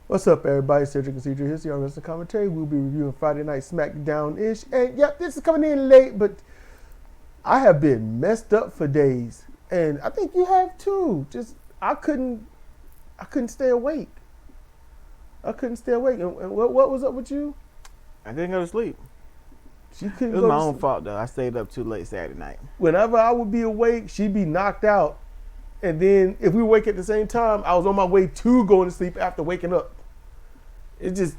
What's up, everybody? Cedric and Cedric here, CRWC commentary. We'll be reviewing Friday Night SmackDownish. And yep, this is coming in late, but I have been messed up for days. And I think you have too. I couldn't stay awake. And what was up with you? I couldn't go to sleep. She couldn't It was go my to own sleep. fault, though. I stayed up too late Saturday night. Whenever I would be awake, she'd be knocked out. And then if we wake at the same time, I was on my way to going to sleep after waking up. It's just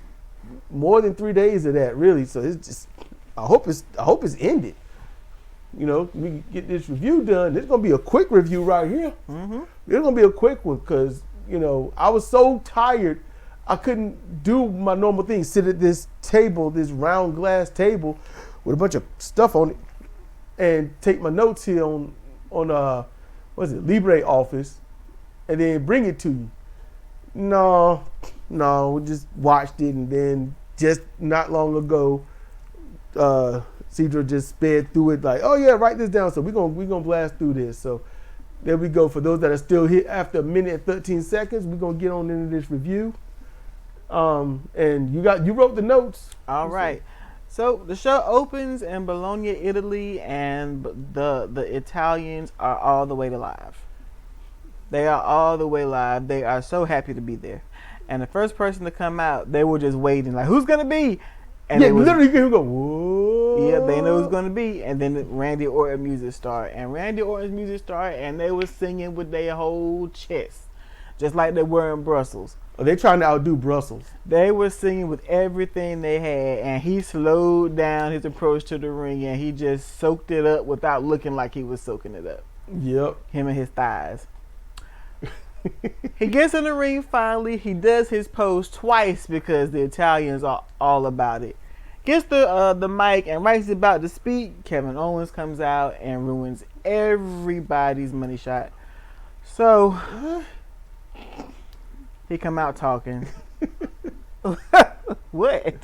more than 3 days of that, really. So it's just, I hope it's ended. You know, we can get this review done. It's gonna be a quick review right here. Mm-hmm. It's gonna be a quick one because I was so tired, I couldn't do my normal thing. Sit at this table, this round glass table, with a bunch of stuff on it, and take my notes here on Libre Office, and then bring it to you. No, we just watched it, and then just not long ago, Cedra just sped through it like, oh yeah, write this down. So we're gonna blast through this. So there we go. For those that are still here after a minute and 13 seconds, we're gonna get on into this review. And you wrote the notes. All right. So the show opens in Bologna, Italy, and the Italians are all the way to live. They are all the way live. They are so happy to be there. And the first person to come out, they were just waiting, like, who's gonna be? And yeah, literally, you go, whoa. Yeah, they know who's gonna be. And then Randy Orton music started, and they were singing with their whole chest, just like they were in Brussels. Are they trying to outdo Brussels? They were singing with everything they had, and he slowed down his approach to the ring, and he just soaked it up without looking like he was soaking it up. Yep. Him and his thighs. He gets in the ring finally. He does his pose twice because the Italians are all about it. Gets the mic, and right as he's about to speak, Kevin Owens comes out and ruins everybody's money shot. So he come out talking. What?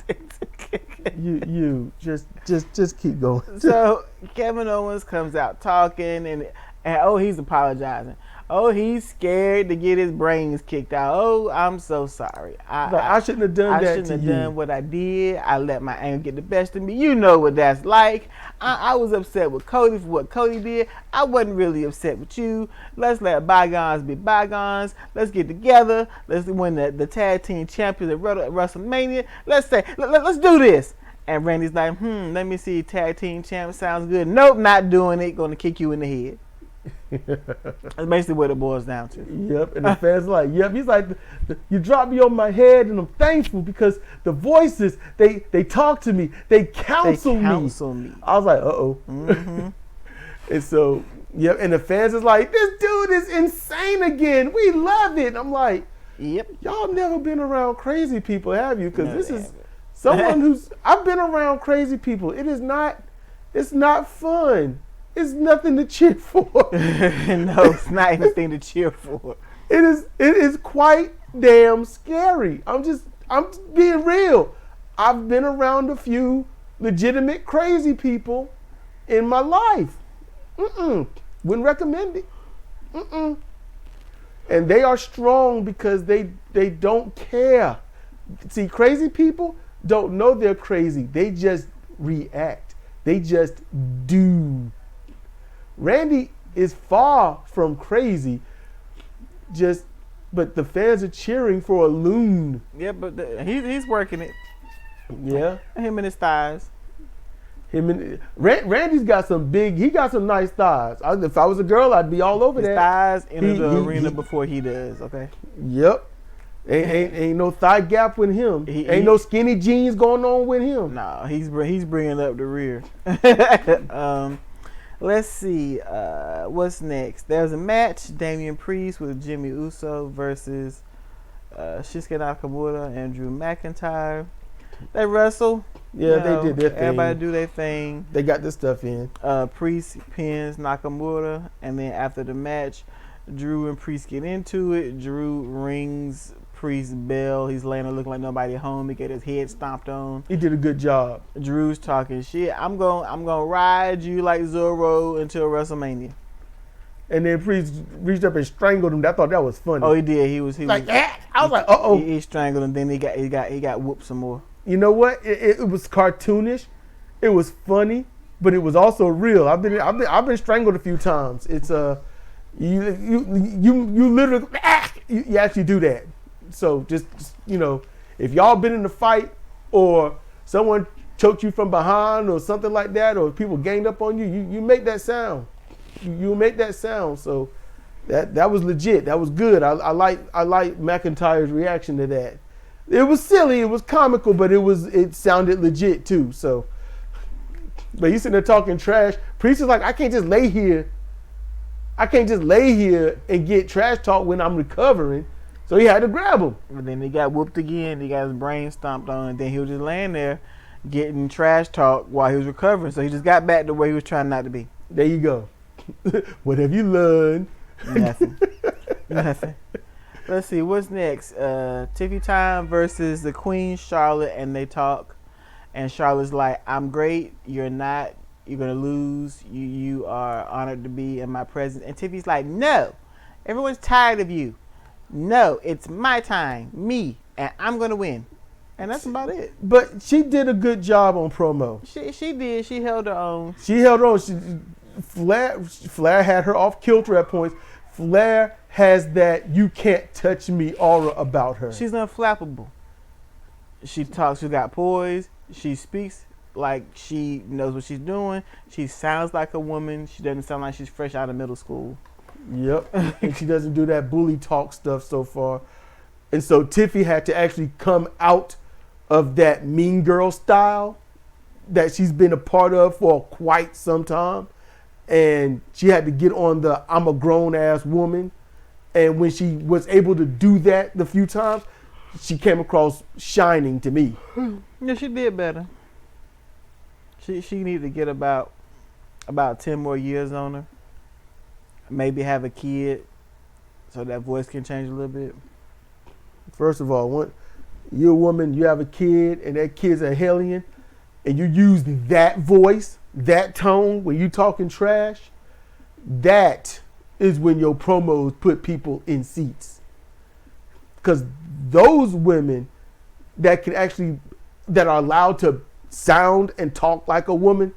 you just keep going. So Kevin Owens comes out talking, and oh, he's apologizing. Oh, he's scared to get his brains kicked out. Oh, I'm so sorry. I shouldn't have done that to you. I shouldn't have done what I did. I let my anger get the best of me. You know what that's like. I was upset with Cody for what Cody did. I wasn't really upset with you. Let's let bygones be bygones. Let's get together. Let's win the tag team champions at WrestleMania. Let's do this. And Randy's like, let me see. Tag team champ sounds good. Nope, not doing it. Going to kick you in the head. That's basically what it boils down to. Yep, and the fans like, yep. He's like, you dropped me on my head, and I'm thankful because the voices they talk to me, they counsel me. I was like, Mm-hmm. And so, yep, and the fans is like, this dude is insane again. We love it. And I'm like, yep. Y'all never been around crazy people, have you? Because this is someone I've been around crazy people. It's not fun. It's nothing to cheer for. No, it's not anything to cheer for. It is quite damn scary. I'm just being real. I've been around a few legitimate crazy people in my life. Wouldn't recommend it. And they are strong because they don't care. See, crazy people don't know they're crazy. They just react. They just do. Randy is far from crazy, but the fans are cheering for a loon. Yeah, but he's working it. Yeah. Him and his thighs. Randy's got some nice thighs. If I was a girl, I'd be all over his that. Thighs enter the arena before he does, okay? Yep. Ain't no thigh gap with him. Ain't no skinny jeans going on with him. No, he's bringing up the rear. Let's see. What's next? There's a match. Damian Priest with Jimmy Uso versus Shinsuke Nakamura and Drew McIntyre. They wrestle. Yeah, they did their thing. Everybody do their thing. They got this stuff in. Priest pins Nakamura, and then after the match, Drew and Priest get into it. Drew rings Priest's bell. He's laying there looking like nobody home. He get his head stomped on. He did a good job. Drew's talking shit. I'm gonna ride you like Zorro until WrestleMania. And then Priest reached up and strangled him. I thought that was funny. Oh, he did. He was like, I was like, uh-oh. He strangled him. Then he got whooped some more. You know what? It was cartoonish. It was funny, but it was also real. I've been strangled a few times. It's you literally you actually do that. So just if y'all been in a fight or someone choked you from behind or something like that, or people ganged up on you, you make that sound. You make that sound. So that was legit. That was good. I like McIntyre's reaction to that. It was silly. It was comical, but it sounded legit too. So, but he's sitting there talking trash. Priest is like, I can't just lay here and get trash talk when I'm recovering. So he had to grab him. But then he got whooped again. He got his brain stomped on, and then he was just laying there getting trash talk while he was recovering. So he just got back to where he was trying not to be. There you go. What have you learned? Nothing. Let's see, what's next? Tiffy Time versus the Queen, Charlotte, and they talk. And Charlotte's like, I'm great. You're not. You're going to lose. You are honored to be in my presence. And Tiffy's like, no. Everyone's tired of you. No, it's my time. Me. And I'm going to win. And that's about it. But she did a good job on promo. She did. She held her own. Flair had her off kilter at points. Flair has that you can't touch me aura about her. She's unflappable. She talks, she got poise. She speaks like she knows what she's doing. She sounds like a woman. She doesn't sound like she's fresh out of middle school. Yep. And she doesn't do that bully talk stuff so far. And so Tiffy had to actually come out of that mean girl style that she's been a part of for quite some time. And she had to get on the I'm a grown ass woman. And when she was able to do that the few times, she came across shining to me. Yeah, she did better. She needed to get about 10 more years on her. Maybe have a kid so that voice can change a little bit. First of all, you're a woman, you have a kid, and that kid's a hellion, and you use that voice, that tone when you talking trash, that is when your promos put people in seats. Because those women that are allowed to sound and talk like a woman,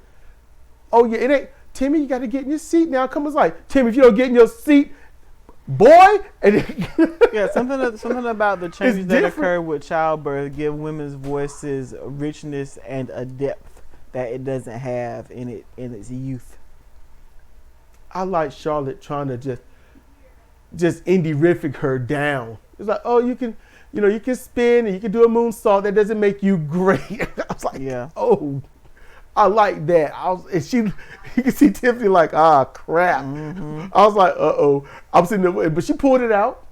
oh yeah, it ain't, Timmy, you got to get in your seat now. Come on, like, Timmy, if you don't get in your seat, boy. And yeah, something about the changes that occur with childbirth give women's voices a richness and a depth that it doesn't have in its youth. I like Charlotte trying to just indie-rific her down. It's like, oh, you can spin and you can do a moonsault. That doesn't make you great. I was like, yeah. Oh, I like that. You can see Tiffany like, crap. Mm-hmm. I was like, uh-oh. I'm sitting there, but she pulled it out.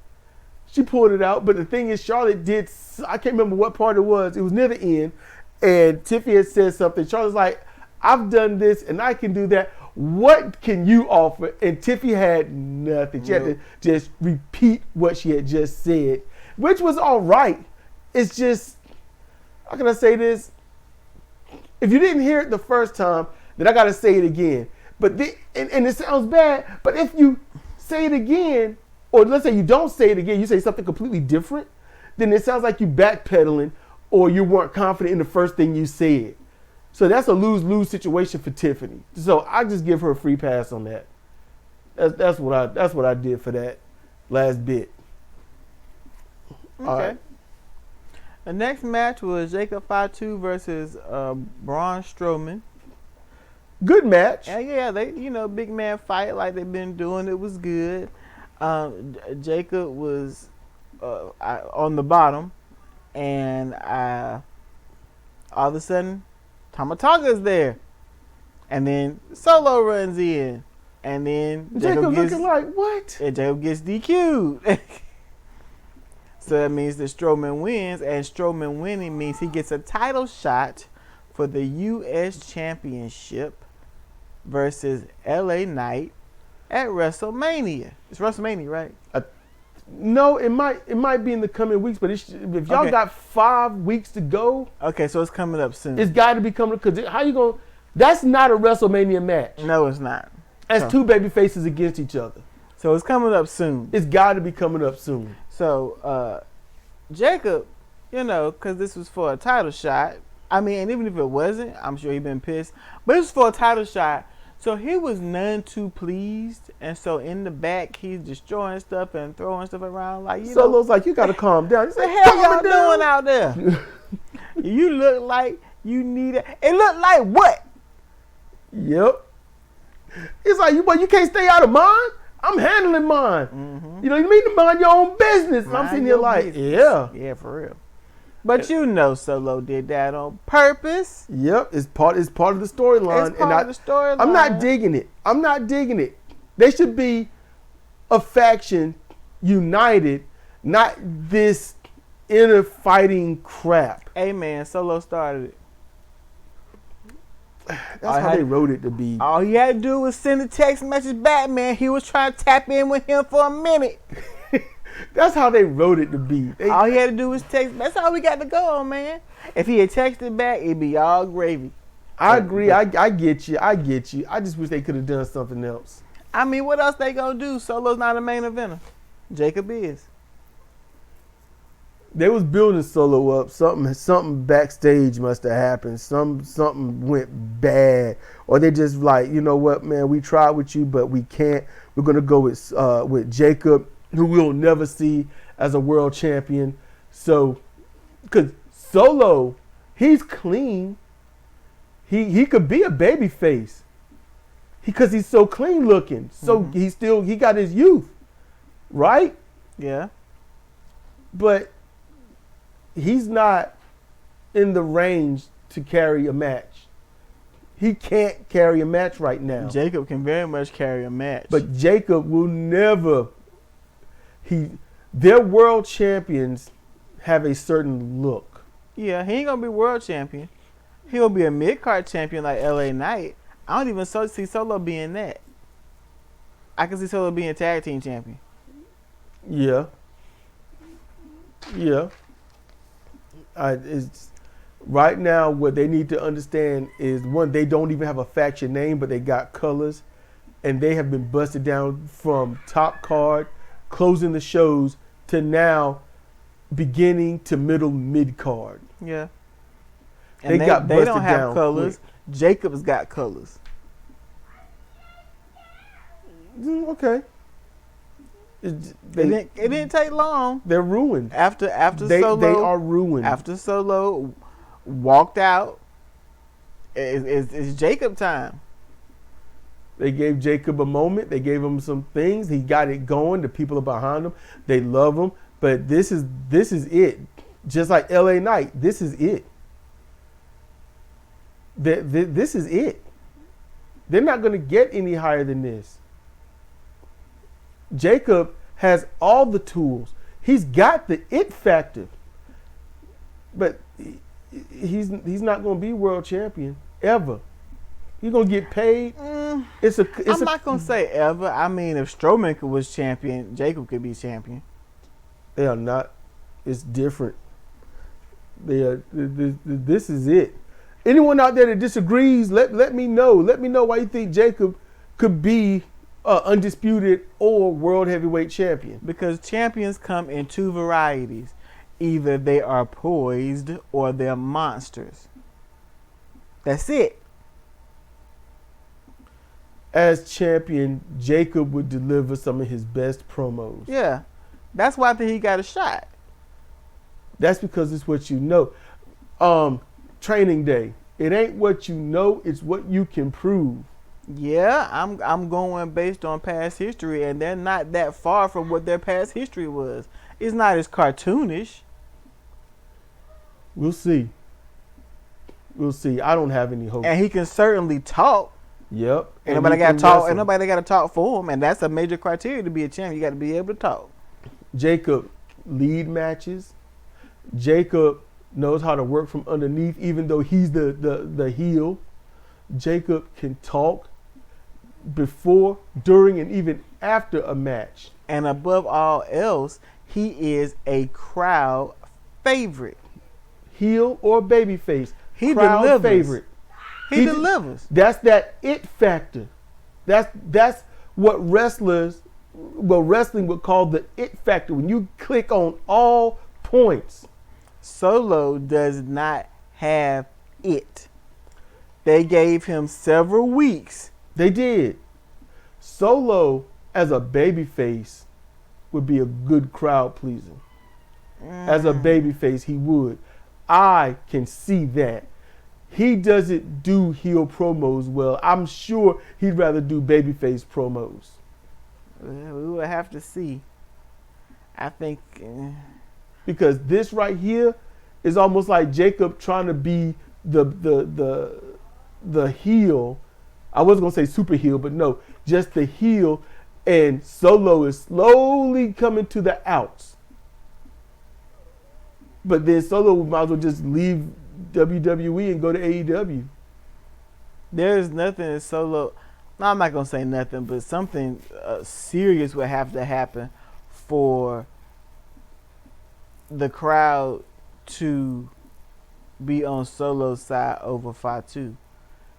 But the thing is, Charlotte did, I can't remember what part it was. It was near the end. And Tiffany had said something. Charlotte's like, I've done this and I can do that. What can you offer? And Tiffany had nothing. She had to just repeat what she had just said, which was all right. It's just, how can I say this? If you didn't hear it the first time, then I got to say it again. But and it sounds bad, but if you say it again, or let's say you don't say it again, you say something completely different, then it sounds like you backpedaling or you weren't confident in the first thing you said. So that's a lose-lose situation for Tiffany. So I just give her a free pass on that. That's what I did for that last bit. Okay. All right. The next match was Jacob Fatu versus Braun Strowman. Good match. Yeah, they big man fight like they've been doing. It was good. Jacob was on the bottom, and all of a sudden, Tamataga's there, and then Solo runs in, and then Jacob looking like what? And Jacob gets DQ'd. So that means that Strowman wins, and Strowman winning means he gets a title shot for the U.S. Championship versus LA Knight at WrestleMania. It's WrestleMania, right? No, it might be in the coming weeks, but if y'all got 5 weeks to go, okay, so it's coming up soon. It's got to be coming up, because how you going? That's not a WrestleMania match. No, it's not. That's two baby faces against each other. So it's coming up soon. It's got to be coming up soon. So Jacob, you know, because this was for a title shot. I mean, and even if it wasn't, I'm sure he been pissed. But it was for a title shot. So he was none too pleased. And so in the back, he's destroying stuff and throwing stuff around. Like, you Solo's like, you got to calm down. He's what the like, hell y'all doing out there? You look like you need it. It looked like what? Yep. It's like, you can't stay out of mine. I'm handling mine. Mm-hmm. You know, you need to mind your own business. And I'm sitting here like, yeah. Yeah, for real. But you know Solo did that on purpose. Yep, it's part of the storyline. It's part of the storyline. I'm not digging it. They should be a faction united, not this inner fighting crap. Hey man, Solo started it. That's how they wrote it to be. All he had to do was send a text message back, man. He was trying to tap in with him for a minute. That's how they wrote it to be. All he had to do was text. That's all we got to go on, man. If he had texted back, it'd be all gravy. I agree. I get you. I just wish they could have done something else. I mean, what else they gonna do? Solo's not a main eventer. Jacob is. They was building Solo up. Something backstage must have happened. Something went bad, or they just like, you know what, man, we tried with you, but we can't. We're gonna go with Jacob, who we'll never see as a world champion. So, because Solo, he's clean. He could be a baby face. Because he's so clean looking. So he got his youth, right? Yeah. But he's not in the range to carry a match. He can't carry a match right now. Jacob can very much carry a match. But Jacob will never. Their world champions have a certain look. Yeah, he ain't gonna be world champion. He gonna be a mid-card champion like LA Knight. I don't even see Solo being that. I can see Solo being tag team champion. Yeah. It's right now, what they need to understand is, one, they don't even have a faction name, but they got colors, and they have been busted down from top card, closing the shows, to now beginning to middle mid card. Yeah. And they got busted don't have down colors. quick. Jacob's got colors. Okay. It didn't take long. They're ruined. After they Solo, are ruined. After Solo walked out, it's Jacob time. They gave Jacob a moment. They gave him some things. He got it going. The people are behind him. They love him. But this is it. Just like LA Knight, this is it. This is it. They're not going to get any higher than this. Jacob has all the tools. He's got the it factor. But he's not going to be world champion ever. He's going to get paid. I'm not going to say ever. I mean, if Strowman was champion, Jacob could be champion. They are not. It's different. They are. This is it. Anyone out there that disagrees, let me know. Let me know why you think Jacob could be undisputed or world heavyweight champion. Because champions come in two varieties. Either they are poised or they're monsters. That's it. As champion, Jacob would deliver some of his best promos. Yeah. That's why I think he got a shot. That's because it's what you know. Training day. It ain't what you know, it's what you can prove. Yeah, I'm going based on past history, and they're not that far from what their past history was. It's not as cartoonish. We'll see. I don't have any hope. And he can certainly talk. Yep. And nobody got to talk. And nobody got to talk for him. And that's a major criteria to be a champion. You got to be able to talk. Jacob lead matches. Jacob knows how to work from underneath, even though he's the heel. Jacob can talk before, during, and even after a match. And above all else, he is a crowd favorite. Heel or babyface. He crowd delivers. favorite. He delivers. That's that it factor. That's what wrestlers wrestling would call the it factor. When you click on all points. Solo does not have it. They gave him several weeks. They did. Solo as a babyface would be a good crowd pleaser. As a babyface, he would. I can see that. He doesn't do heel promos well. I'm sure he'd rather do babyface promos. Well, we will have to see. I think because this right here is almost like Jacob trying to be the heel. I wasn't gonna say super heel, but no, just the heel. And Solo is slowly coming to the outs. But then Solo might as well just leave WWE and go to AEW. There's nothing in Solo. No, I'm not gonna say nothing, but something serious would have to happen for the crowd to be on Solo's side over Fatu,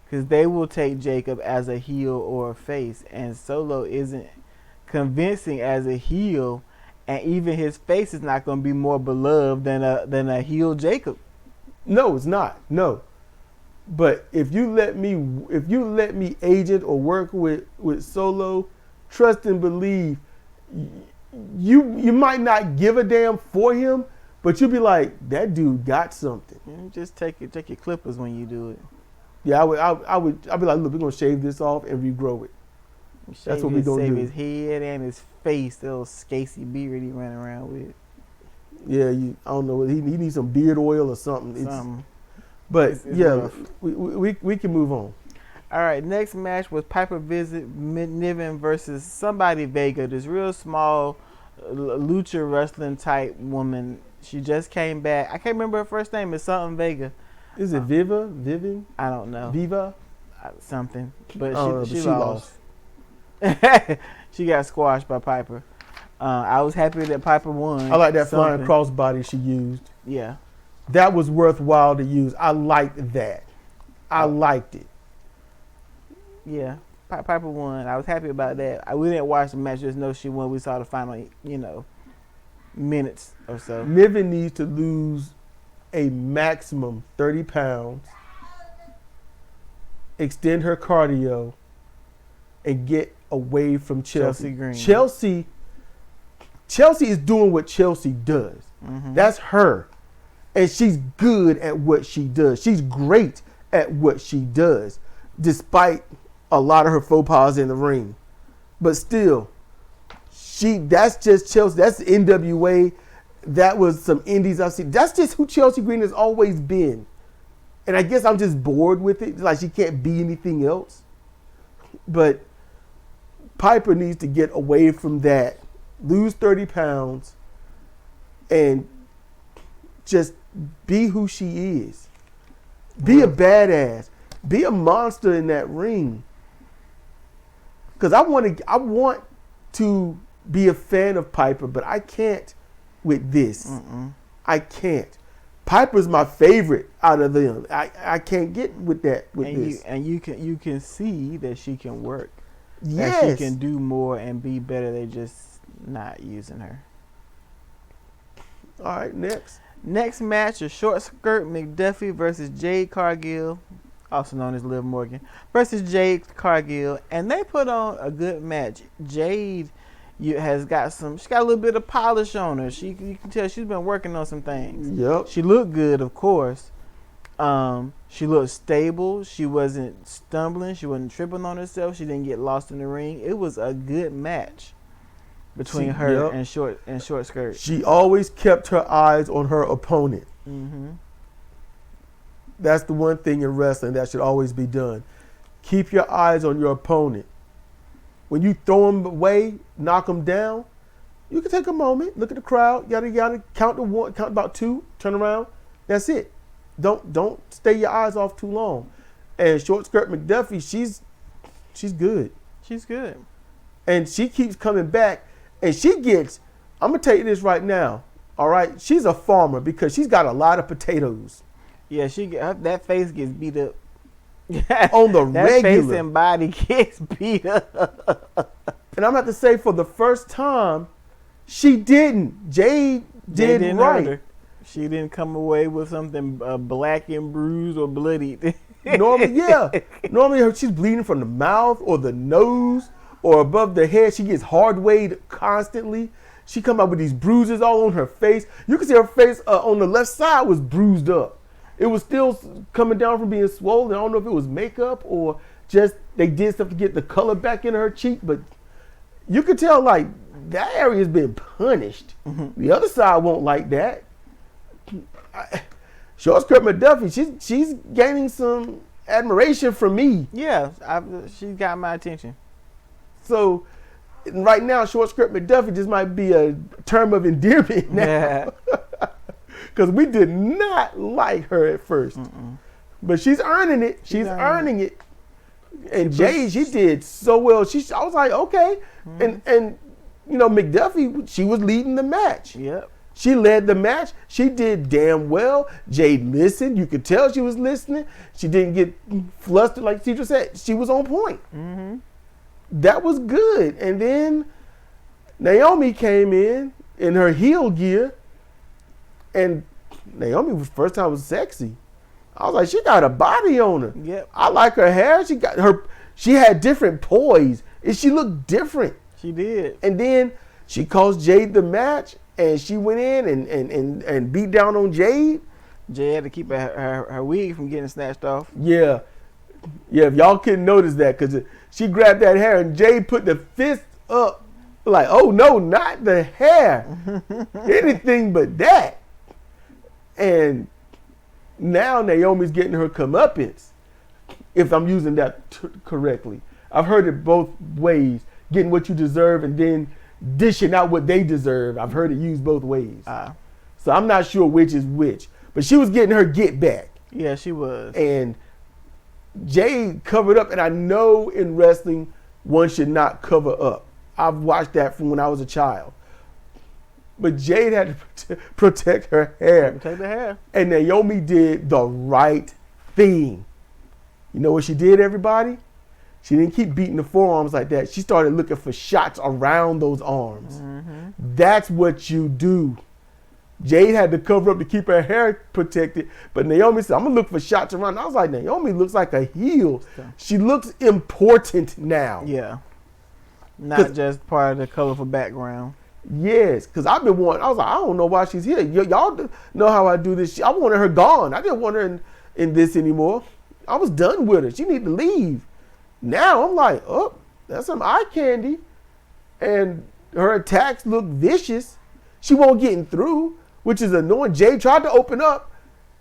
because they will take Jacob as a heel or a face, and Solo isn't convincing as a heel, and even his face is not going to be more beloved than a heel Jacob. No, it's not. No, but if you let me agent or work with Solo, trust and believe. You might not give a damn for him, but you'll be like, that dude got something. Just take your clippers when you do it. Yeah, I'd be like, look, we're gonna shave this off and regrow it. That's what we're gonna do. Save his head and his face, that little Scasey beard he running around with. Yeah, I don't know. He needs some beard oil or something. But it's yeah, we can move on. All right, next match was Piper Niven versus somebody Vega, this real small lucha wrestling type woman. She just came back. I can't remember her first name. It's something Vega. Is it Vivian? I don't know. Viva? Something. But she lost. She got squashed by Piper. I was happy that Piper won. I like that flying crossbody she used. Yeah. That was worthwhile to use. I liked that. I liked it. Yeah. Piper won. I was happy about that. We didn't watch the match. Just know she won. We saw the final, minutes or so. Niven needs to lose a maximum 30 pounds, extend her cardio, and get away from Chelsea. Green. Chelsea is doing what Chelsea does. Mm-hmm. That's her. And she's good at what she does. She's great at what she does, despite a lot of her faux pas in the ring. But still, that's just Chelsea. That's NWA. That was some indies I've seen. That's just who Chelsea Green has always been. And I guess I'm just bored with it. Like she can't be anything else. But Piper needs to get away from that, lose 30 pounds, and just be who she is. Be a badass. Be a monster in that ring. Because I want to be a fan of Piper, but I can't with this. I can't. Piper's my favorite out of them. I can't get with that with this. You can see that she can work. Yes. That she can do more and be better. They're just not using her. All right, next. Next match is Short Skirt McDuffie versus Jade Cargill, also known as Liv Morgan, versus Jade Cargill, and they put on a good match. Jade she got a little bit of polish on her. You can tell she's been working on some things. Yep. She looked good, of course. She looked stable. She wasn't stumbling. She wasn't tripping on herself. She didn't get lost in the ring. It was a good match between her and Short Skirt. She always kept her eyes on her opponent. Mm-hmm. That's the one thing in wrestling that should always be done. Keep your eyes on your opponent. When you throw them away, knock them down, you can take a moment, look at the crowd, yada yada, count to one, count about two, turn around. That's it. Don't stay your eyes off too long. And Short Skirt McDuffie, she's good. She's good. And she keeps coming back, and she gets. I'm gonna tell you this right now. All right, she's a farmer because she's got a lot of potatoes. Yeah, that face gets beat up. On the that regular. Face and body gets beat up. And I'm about to say, for the first time, she didn't. Jade did right. Hurt her. She didn't come away with something black and bruised or bloodied. Normally, she's bleeding from the mouth or the nose or above the head. She gets hard weighed constantly. She come out with these bruises all on her face. You can see her face on the left side was bruised up. It was still coming down from being swollen. I don't know if it was makeup or just they did stuff to get the color back in her cheek, but you could tell like that area's been punished. Mm-hmm. The other side won't like that. Short Skirt McDuffie, she's gaining some admiration from me. Yeah, she's got my attention. So right now, Short Skirt McDuffie just might be a term of endearment now. Because we did not like her at first. Mm-mm. But she's earning it. She's earning it. And Jade, she did so well. I was like, okay. Mm-hmm. And you know, McDuffie, she was leading the match. Yep. She led the match. She did damn well. Jade listened. You could tell she was listening. She didn't get flustered like Cedra said. She was on point. Mm-hmm. That was good. And then Naomi came in her heel gear. And Naomi was first time was sexy. I was like, she got a body on her. Yep. I like her hair. She had different poise. And she looked different. She did. And then she cost Jade the match. And she went in and beat down on Jade. Jade had to keep her wig from getting snatched off. Yeah. If y'all couldn't notice that, because she grabbed that hair and Jade put the fist up like, oh no, not the hair. Anything but that. And now Naomi's getting her comeuppance, if I'm using that correctly. I've heard it both ways, getting what you deserve and then dishing out what they deserve. I've heard it used both ways. So I'm not sure which is which. But she was getting her get back. Yeah, she was. And Jade covered up. And I know in wrestling, one should not cover up. I've watched that from when I was a child. But Jade had to protect her hair. Protect the hair. And Naomi did the right thing. You know what she did, everybody? She didn't keep beating the forearms like that. She started looking for shots around those arms. Mm-hmm. That's what you do. Jade had to cover up to keep her hair protected. But Naomi said, I'm going to look for shots around. I was like, Naomi looks like a heel. Okay. She looks important now. Yeah. Not just part of the colorful background. Yes, because I've been wanting, I was like, I don't know why she's here. Y'all know how I do this. I wanted her gone. I didn't want her in this anymore. I was done with her. She needed to leave. Now I'm like, oh, that's some eye candy. And her attacks look vicious. She won't get through, which is annoying. Jade tried to open up.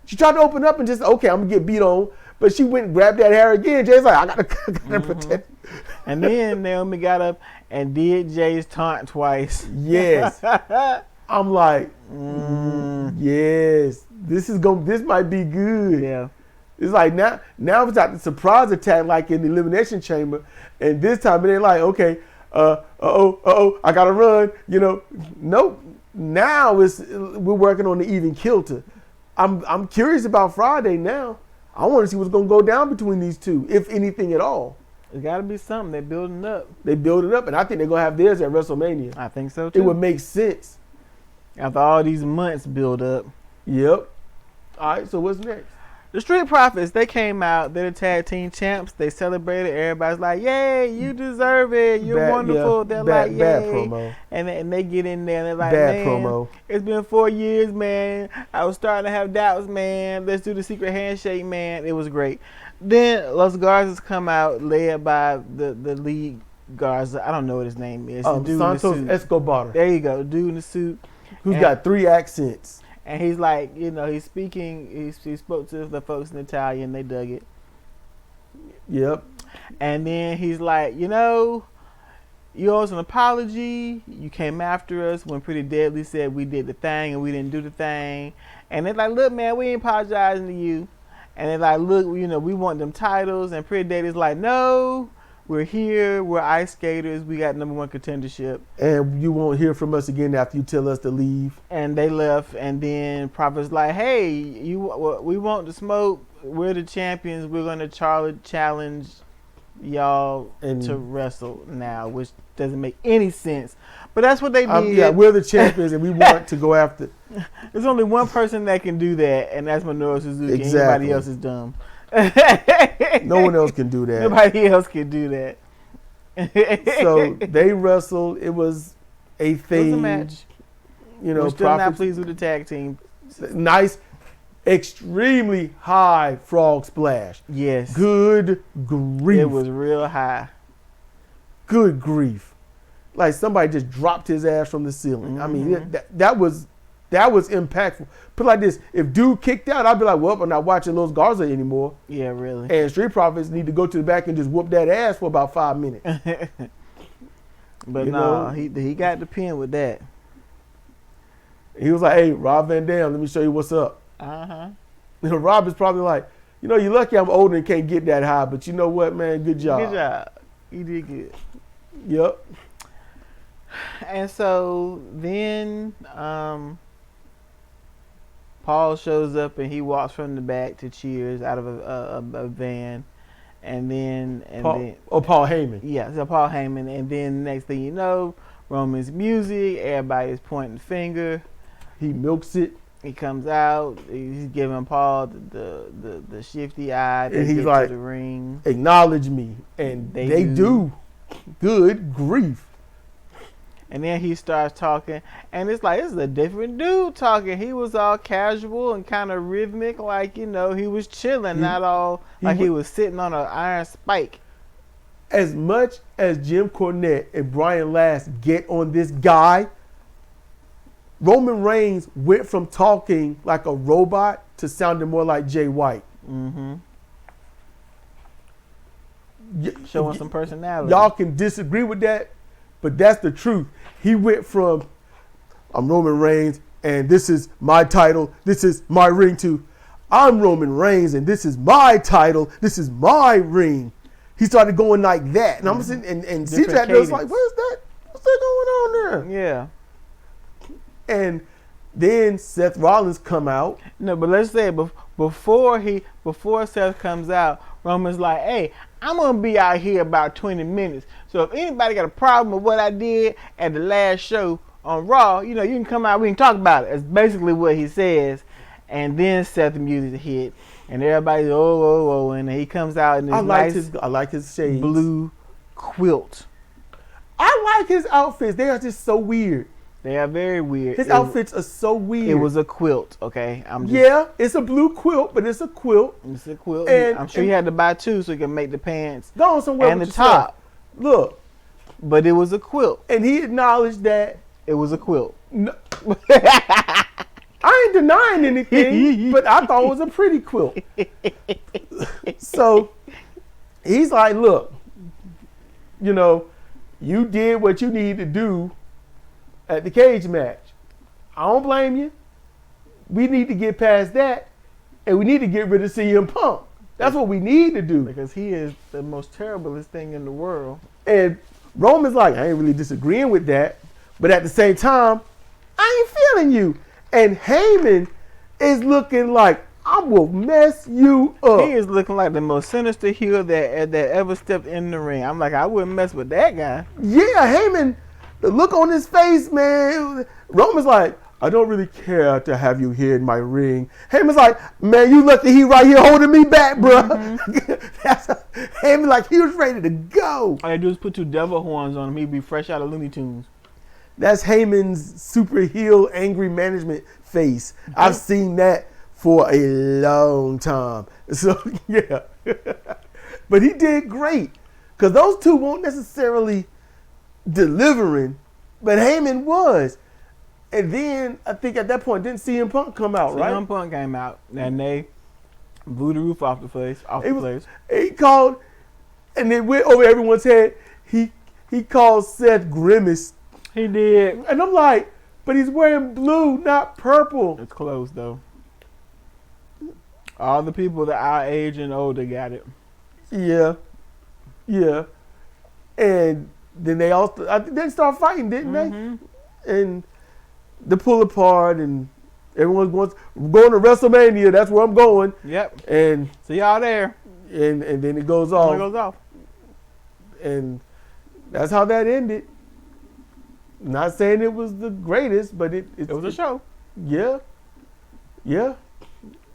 She tried to open up and just, okay, I'm going to get beat on. But she went and grabbed that hair again. Jade's like, I got to protect. And then Naomi got up and did Jay's taunt twice. Yes. I'm like, yes, this might be good. Yeah. It's like now it's like the surprise attack like in the Elimination Chamber. And this time it ain't like, okay, I gotta run, you know. Nope. Now we're working on the even kilter. I'm curious about Friday now. I want to see what's gonna go down between these two, if anything at all. It's gotta be something. They're building up. They building up, and I think they're gonna have theirs at WrestleMania. I think so too. It would make sense. After all these months build up. Yep. All right, so what's next? The Street Profits, they came out. They're the tag team champs. They celebrated. Everybody's like, yay, you deserve it. You're wonderful. They're like, yay. Bad promo. And they get in there and they're like, man, promo. It's been 4 years, man. I was starting to have doubts, man. Let's do the secret handshake, man. It was great. Then Los Garza's come out, led by the lead Garza. I don't know what his name is. Santos Escobar. There you go. Dude in the suit. Who's got 3 accents. And he's like, you know, he's speaking, he spoke to the folks in Italian, they dug it. Yep. And then he's like, you know, you owe us an apology. You came after us when Pretty Deadly said we did the thing and we didn't do the thing. And they're like, look, man, we ain't apologizing to you. And they're like, look, you know, we want them titles. And Pretty Deadly's like, no, we're here. We're ice skaters. We got #1 contendership. And you won't hear from us again after you tell us to leave. And they left. And then Prophet's like, hey, we want the smoke. We're the champions. We're going to challenge y'all to wrestle now, which doesn't make any sense. But that's what they did. Yeah, we're the champions, and we want to go after. There's only one person that can do that, and that's Minoru Suzuki. Exactly. Everybody else is dumb. No one else can do that. Nobody else can do that. So they wrestled. It was a thing. It was a match. You know, We're still not pleased with the tag team. Nice, extremely high frog splash. Yes. Good grief. It was real high. Good grief. Like somebody just dropped his ass from the ceiling. I mean, that was impactful. Put it like this: if dude kicked out, I'd be like, "Well, I'm not watching Los Garza anymore." Yeah, really. And Street Profits need to go to the back and just whoop that ass for about 5 minutes. But You no, know? he got the pin with that. He was like, "Hey, Rob Van Dam, let me show you what's up." You know, Rob is probably like, "You know, you're lucky I'm older and can't get that high, but you know what, man? Good job." Good job. You did good. Yep. And so then Paul shows up and he walks from the back to cheers out of a van, and then Paul Heyman. Yeah, so Paul Heyman, and then next thing you know, Roman's music, everybody is pointing the finger. He milks it. He comes out, he's giving Paul the shifty eye. And he's get like, to the ring. "Acknowledge me," and they do. Good grief. And then he starts talking, and it's like, this is a different dude talking. He was all casual and kind of rhythmic, like, you know, he was chilling, not all like he was sitting on an iron spike. As much as Jim Cornette and Brian Last get on this guy, Roman Reigns went from talking like a robot to sounding more like Jay White. Showing some personality. Y'all can disagree with that, but that's the truth. He went from, "I'm Roman Reigns and this is my title, this is my ring," to, "I'm Roman Reigns and this is my title, this is my ring." He started going like that. And I'm sitting and CJ was like, "What's that? What's that going on there?" Yeah. And then Seth Rollins come out. No, but let's say before Seth comes out, Roman's like, "Hey, I'm gonna be out here about 20 minutes. So if anybody got a problem with what I did at the last show on Raw, you know, you can come out, we can talk about it." That's basically what he says. And then Seth's music hit, and everybody's oh, and he comes out in this I like his shades. Blue quilt. I like his outfits. They are just so weird. They are very weird. His outfits are so weird. It was a quilt, okay? It's a blue quilt, but it's a quilt. It's a quilt. And I'm sure he had to buy two so he can make the pants. Go on somewhere and with the top. Stuff. Look. But it was a quilt. And he acknowledged that it was a quilt. No, I ain't denying anything, but I thought it was a pretty quilt. So he's like, "Look, you know, you did what you need to do at the cage match. I don't blame you. We need to get past that, and we need to get rid of CM Punk. That's what we need to do." Because he is the most terriblest thing in the world. And Roman's like, "I ain't really disagreeing with that, but at the same time, I ain't feeling you." And Heyman is looking like, "I will mess you up." He is looking like the most sinister heel that ever stepped in the ring. I'm like, I wouldn't mess with that guy. Yeah, Heyman, the look on his face, man. Roman's like, "I don't really care to have you here in my ring." Heyman's like, "Man, you lucky he right here holding me back, bro." Heyman like he was ready to go. All I do is put two devil horns on him. He'd be fresh out of Looney Tunes. That's Heyman's super heel angry management face. I've seen that for a long time. So yeah, but he did great because those two weren't necessarily delivering, but Heyman was. And then I think at that point, didn't CM Punk come out, right? CM Punk came out and they blew the roof off the place. He called, and it went over everyone's head. He called Seth Grimace. He did. And I'm like, but he's wearing blue, not purple. It's close though. All the people that our age and older got it. Yeah. And then they all they start fighting, didn't they? And the pull apart, and everyone wants going to WrestleMania. That's where I'm going. Yep. And see y'all there. And then it goes off. And that's how that ended. Not saying it was the greatest, but it was a show. Yeah. Yeah.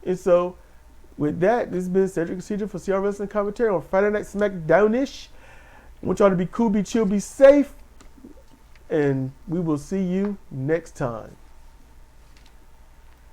And so, with that, this has been Cedric Procedure for CRWC commentary on Friday Night SmackDownish. I want y'all to be cool, be chill, be safe. And we will see you next time.